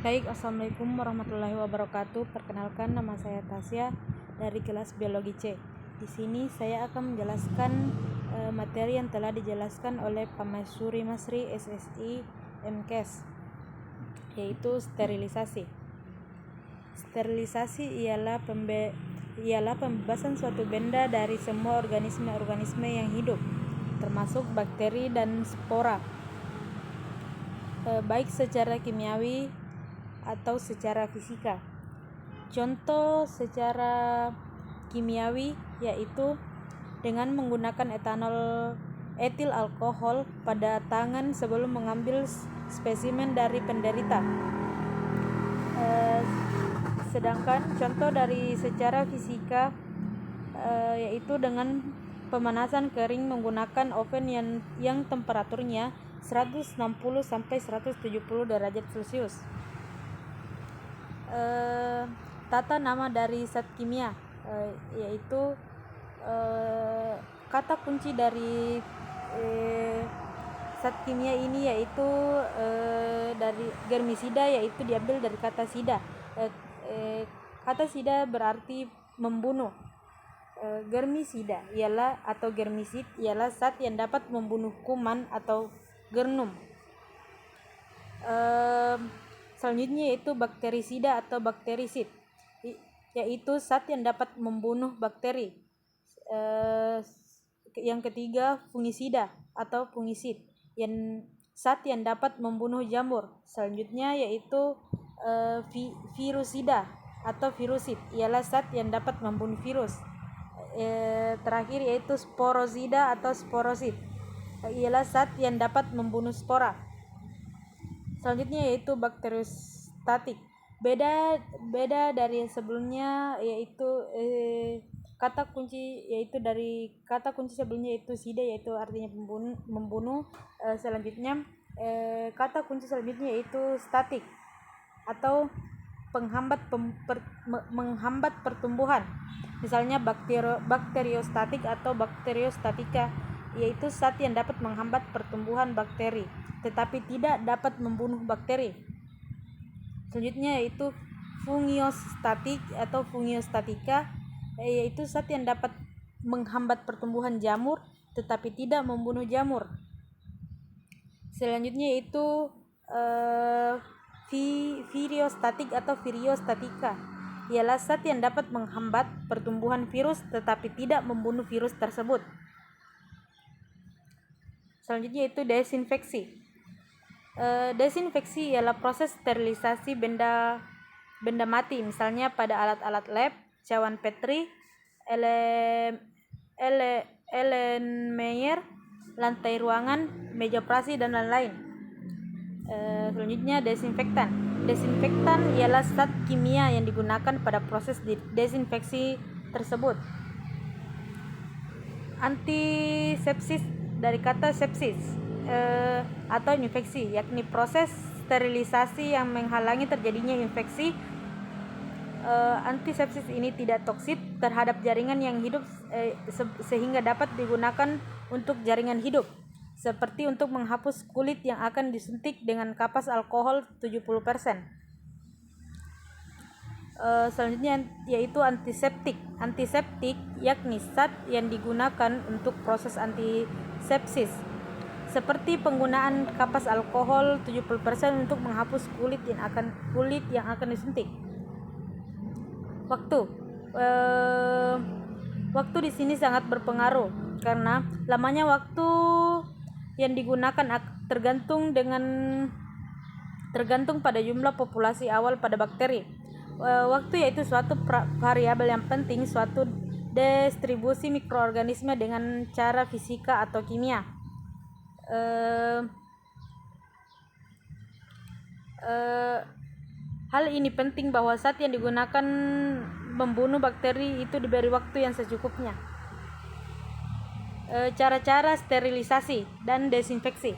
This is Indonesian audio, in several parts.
Baik, Assalamualaikum warahmatullahi wabarakatuh. Perkenalkan, nama saya Tasya dari kelas Biologi C. Di sini saya akan menjelaskan materi yang telah dijelaskan oleh Pak Maisuri Masri SSI MKes, yaitu sterilisasi. Sterilisasi ialah pembebasan suatu benda dari semua organisme yang hidup, termasuk bakteri dan spora, baik secara kimiawi atau secara fisika. Contoh secara kimiawi yaitu dengan menggunakan etil alkohol pada tangan sebelum mengambil spesimen dari penderita. Sedangkan contoh dari secara fisika yaitu dengan pemanasan kering menggunakan oven yang temperaturnya 160 sampai 170 derajat Celcius. Tata nama dari zat kimia yaitu kata kunci dari zat kimia ini yaitu dari germisida, yaitu diambil dari kata sida. Kata sida berarti membunuh. Germisida germisid ialah zat yang dapat membunuh kuman atau gernum. Selanjutnya yaitu bakterisida atau bakterisid, yaitu zat yang dapat membunuh bakteri. Yang ketiga fungisida atau fungisid, zat yang dapat membunuh jamur. Selanjutnya yaitu virusida atau virusid, ialah zat yang dapat membunuh virus. Terakhir yaitu sporosida atau sporosid, ialah zat yang dapat membunuh spora. Selanjutnya yaitu bakteriostatik. Beda dari yang sebelumnya yaitu kata kunci sebelumnya yaitu sida, yaitu artinya membunuh. Selanjutnya kata kunci selanjutnya yaitu statik atau menghambat pertumbuhan. Misalnya bakteriostatik atau bakteriostatika, yaitu zat yang dapat menghambat pertumbuhan bakteri tetapi tidak dapat membunuh bakteri. Selanjutnya yaitu fungiostatik atau fungiostatika, yaitu zat yang dapat menghambat pertumbuhan jamur tetapi tidak membunuh jamur. Selanjutnya yaitu viriostatik atau viriostatika, ialah zat yang dapat menghambat pertumbuhan virus tetapi tidak membunuh virus tersebut. Selanjutnya yaitu desinfeksi. Desinfeksi ialah proses sterilisasi benda mati, misalnya pada alat-alat lab, cawan Petri, Erlenmeyer, lantai ruangan, meja operasi, dan lain-lain. Selanjutnya desinfektan. Desinfektan ialah zat kimia yang digunakan pada proses desinfeksi tersebut. Antisepsis dari kata sepsis atau infeksi, yakni proses sterilisasi yang menghalangi terjadinya infeksi. Antisepsis ini tidak toksik terhadap jaringan yang hidup sehingga dapat digunakan untuk jaringan hidup, seperti untuk menghapus kulit yang akan disuntik dengan kapas alkohol 70%. Selanjutnya yaitu antiseptik. Antiseptik yakni zat yang digunakan untuk proses antisepsis, seperti penggunaan kapas alkohol 70% untuk menghapus kulit yang akan disuntik. Waktu di sini sangat berpengaruh karena lamanya waktu yang digunakan tergantung pada jumlah populasi awal pada bakteri. Waktu yaitu suatu variabel yang penting suatu distribusi mikroorganisme dengan cara fisika atau kimia. Hal ini penting bahwa zat yang digunakan membunuh bakteri itu diberi waktu yang secukupnya. Cara-cara sterilisasi dan desinfeksi.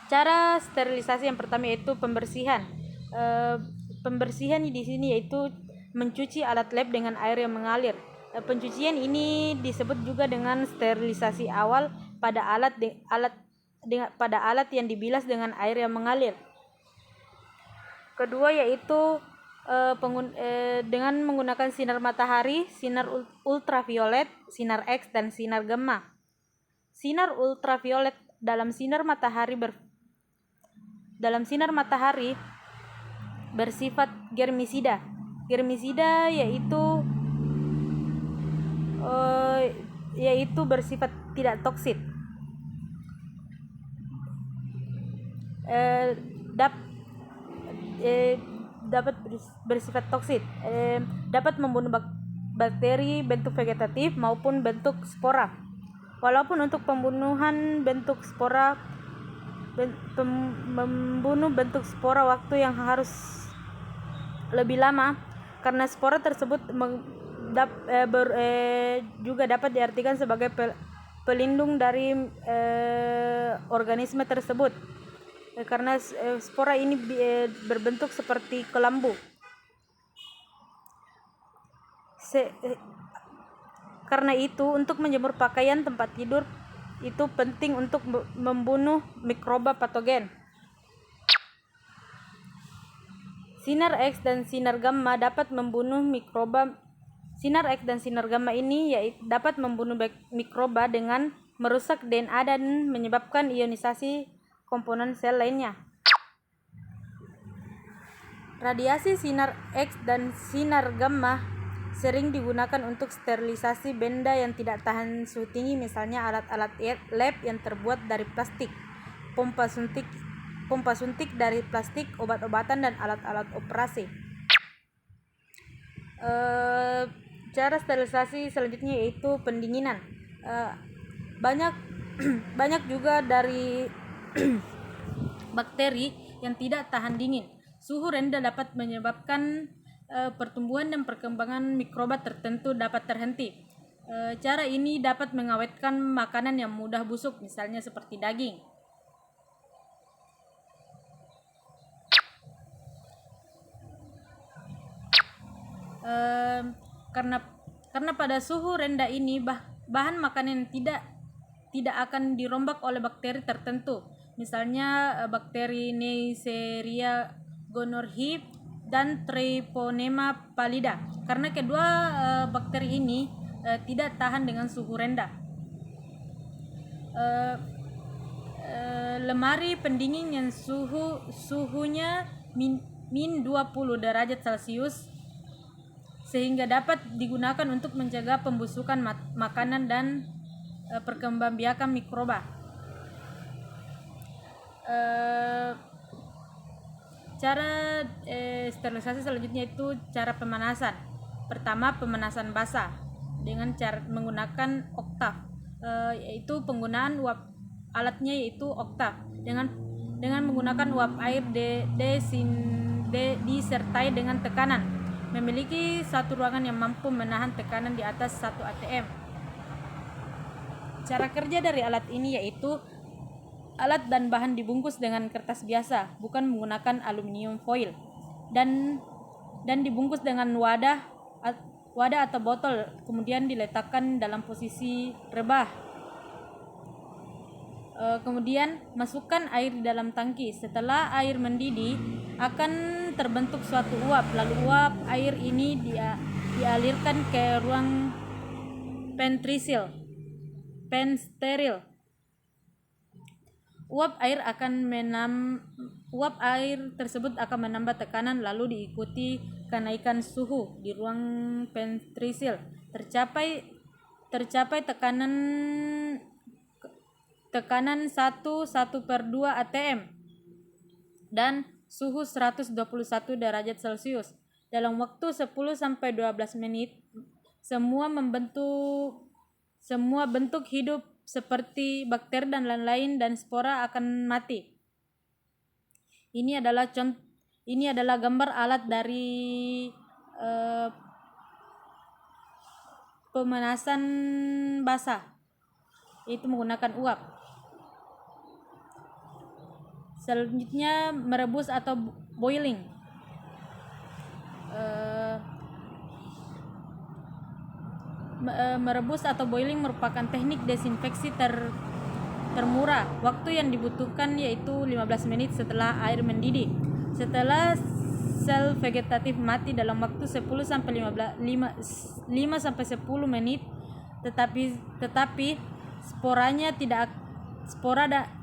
Cara sterilisasi yang pertama yaitu pembersihan. Pembersihan di sini yaitu mencuci alat lab dengan air yang mengalir. Pencucian ini disebut juga dengan sterilisasi awal pada alat yang dibilas dengan air yang mengalir. kedua yaitu dengan menggunakan sinar matahari, sinar ultraviolet, sinar X, dan sinar gamma. Sinar ultraviolet dalam sinar matahari bersifat germisida. Germisida yaitu bersifat tidak toksik. Dapat bersifat toksik, dapat membunuh bakteri bentuk vegetatif maupun bentuk spora. Walaupun untuk pembunuhan bentuk spora waktu yang harus lebih lama, karena spora tersebut juga dapat diartikan sebagai pelindung dari organisme tersebut, karena spora ini berbentuk seperti kelambu. Karena itu, untuk menjemur pakaian, tempat tidur itu penting untuk membunuh mikroba patogen. Sinar X dan sinar gamma dapat membunuh mikroba. Sinar X dan sinar gamma ini dapat membunuh mikroba dengan merusak DNA dan menyebabkan ionisasi komponen sel lainnya. Radiasi sinar X dan sinar gamma sering digunakan untuk sterilisasi benda yang tidak tahan suhu tinggi, misalnya alat-alat lab yang terbuat dari plastik, pompa suntik dari plastik, obat-obatan, dan alat-alat operasi. Cara sterilisasi selanjutnya yaitu pendinginan. Banyak juga dari bakteri yang tidak tahan dingin. Suhu rendah dapat menyebabkan pertumbuhan dan perkembangan mikroba tertentu dapat terhenti. Cara ini dapat mengawetkan makanan yang mudah busuk, misalnya seperti daging. Karena pada suhu rendah ini bahan makanan tidak akan dirombak oleh bakteri tertentu, misalnya bakteri Neisseria gonorrhoeae dan Treponema pallida, karena kedua bakteri ini tidak tahan dengan suhu rendah. Lemari pendingin yang suhunya min 20 derajat Celcius sehingga dapat digunakan untuk mencegah pembusukan makanan dan perkembangbiakan mikroba. Cara sterilisasi selanjutnya itu cara pemanasan. Pertama, pemanasan basah dengan cara menggunakan oktav, yaitu penggunaan uap alatnya yaitu oktav dengan menggunakan uap air disertai dengan tekanan, memiliki satu ruangan yang mampu menahan tekanan di atas 1 atm. Cara kerja dari alat ini yaitu alat dan bahan dibungkus dengan kertas biasa, bukan menggunakan aluminium foil, dan dibungkus dengan wadah atau botol, kemudian diletakkan dalam posisi rebah. Kemudian masukkan air di dalam tangki. Setelah air mendidih, akan terbentuk suatu uap, lalu uap air ini dialirkan ke ruang pen steril. Uap air tersebut akan menambah tekanan, lalu diikuti kenaikan suhu di ruang pentrisil tercapai tekanan 1/2 atm dan suhu 121 derajat Celcius. Dalam waktu 10-12 menit, semua bentuk hidup seperti bakteri dan lain-lain dan spora akan mati. Ini adalah gambar alat dari pemanasan basah, yaitu menggunakan uap. Selanjutnya, merebus atau boiling. Merebus atau boiling merupakan teknik desinfeksi termurah. Waktu yang dibutuhkan yaitu 15 menit setelah air mendidih. Setelah sel vegetatif mati dalam waktu 10 sampai 5 sampai 10 menit, tetapi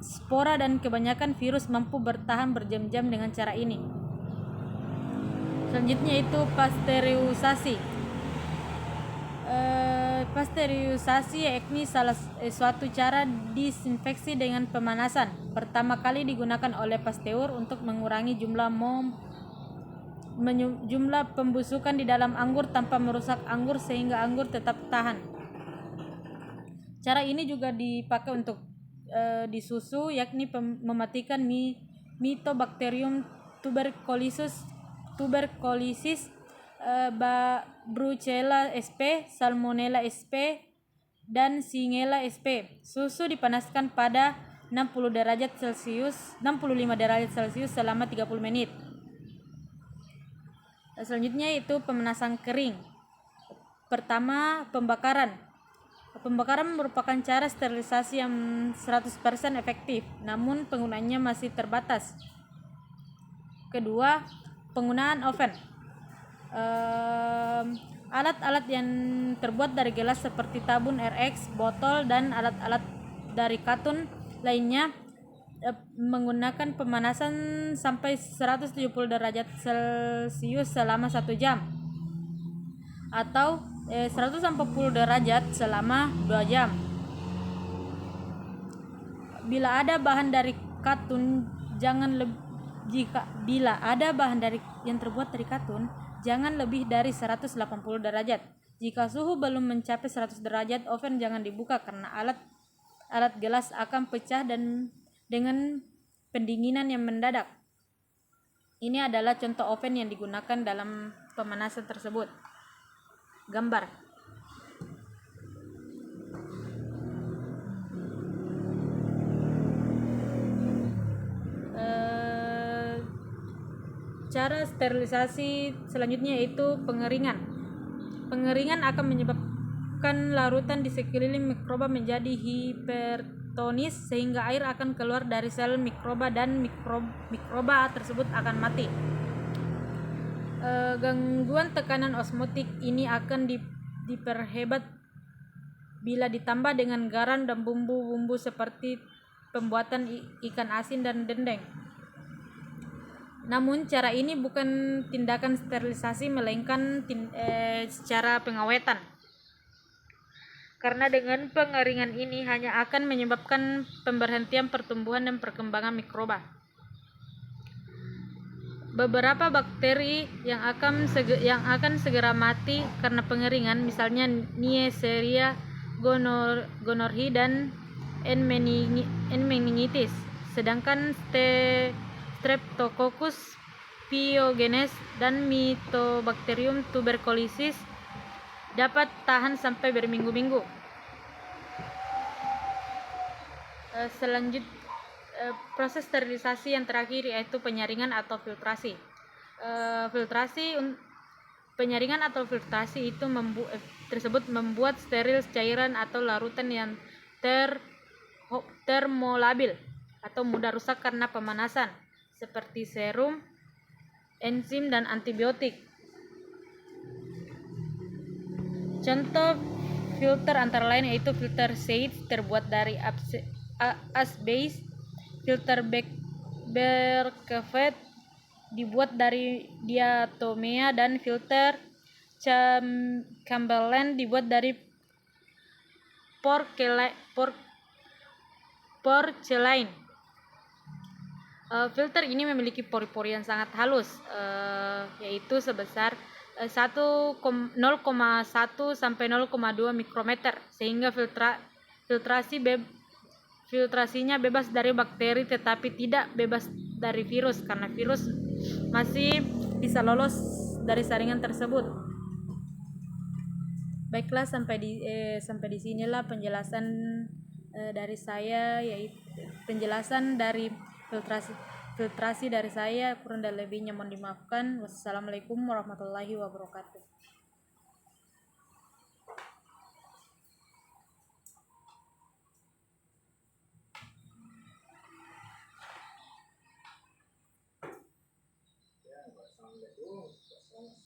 spora dan kebanyakan virus mampu bertahan berjam-jam dengan cara ini. Selanjutnya itu pasteurisasi. Pasteurisasi yakni suatu cara disinfeksi dengan pemanasan. Pertama kali digunakan oleh Pasteur untuk mengurangi jumlah pembusukan di dalam anggur tanpa merusak anggur sehingga anggur tetap tahan. Cara ini juga dipakai untuk di susu, yakni mematikan Mycobacterium tuberculosis, Brucella sp, Salmonella sp, dan Shigella sp. Susu dipanaskan pada 65 derajat Celcius selama 30 menit. Selanjutnya itu pemanasan kering. Pertama, pembakaran. Pembakaran merupakan cara sterilisasi yang 100% efektif, namun penggunaannya masih terbatas. Kedua, penggunaan oven. Alat-alat yang terbuat dari gelas seperti tabung RX, botol, dan alat-alat dari katun lainnya menggunakan pemanasan sampai 170 derajat Celcius selama 1 jam atau 140 derajat selama 2 jam. Bila ada bahan dari katun yang terbuat dari katun, jangan lebih dari 180 derajat. Jika suhu belum mencapai 100 derajat, oven jangan dibuka karena alat gelas akan pecah dan dengan pendinginan yang mendadak. Ini adalah contoh oven yang digunakan dalam pemanasan tersebut. Gambar. Cara sterilisasi selanjutnya yaitu pengeringan. Pengeringan akan menyebabkan larutan di sekeliling mikroba menjadi hipertonis sehingga air akan keluar dari sel mikroba dan mikroba tersebut akan mati. Gangguan tekanan osmotik ini akan diperhebat bila ditambah dengan garam dan bumbu-bumbu seperti pembuatan ikan asin dan dendeng. Namun cara ini bukan tindakan sterilisasi melainkan secara pengawetan. Karena dengan pengeringan ini hanya akan menyebabkan pemberhentian pertumbuhan dan perkembangan mikroba. Beberapa bakteri yang akan segera mati karena pengeringan, misalnya Neisseria gonorrhoeae dan N. meningitis, sedangkan Streptococcus pyogenes dan Mycobacterium tuberculosis dapat tahan sampai berminggu-minggu. Proses sterilisasi yang terakhir yaitu penyaringan atau filtrasi. Penyaringan atau filtrasi itu membuat steril cairan atau larutan yang termolabil atau mudah rusak karena pemanasan, seperti serum, enzim, dan antibiotik. Contoh filter antara lain yaitu filter Sage terbuat dari asbes, filter Berkevet dibuat dari diatomea, dan filter Chamberlain dibuat dari porcelain. Filter ini memiliki pori-pori yang sangat halus, yaitu sebesar 0,1 sampai 0,2 mikrometer, sehingga filtrasinya bebas dari bakteri tetapi tidak bebas dari virus, karena virus masih bisa lolos dari saringan tersebut. Baiklah, sampai di sinilah penjelasan dari saya, yaitu penjelasan dari filtrasi dari saya. Kurang dan lebihnya mohon dimaafkan. Wassalamualaikum warahmatullahi wabarakatuh.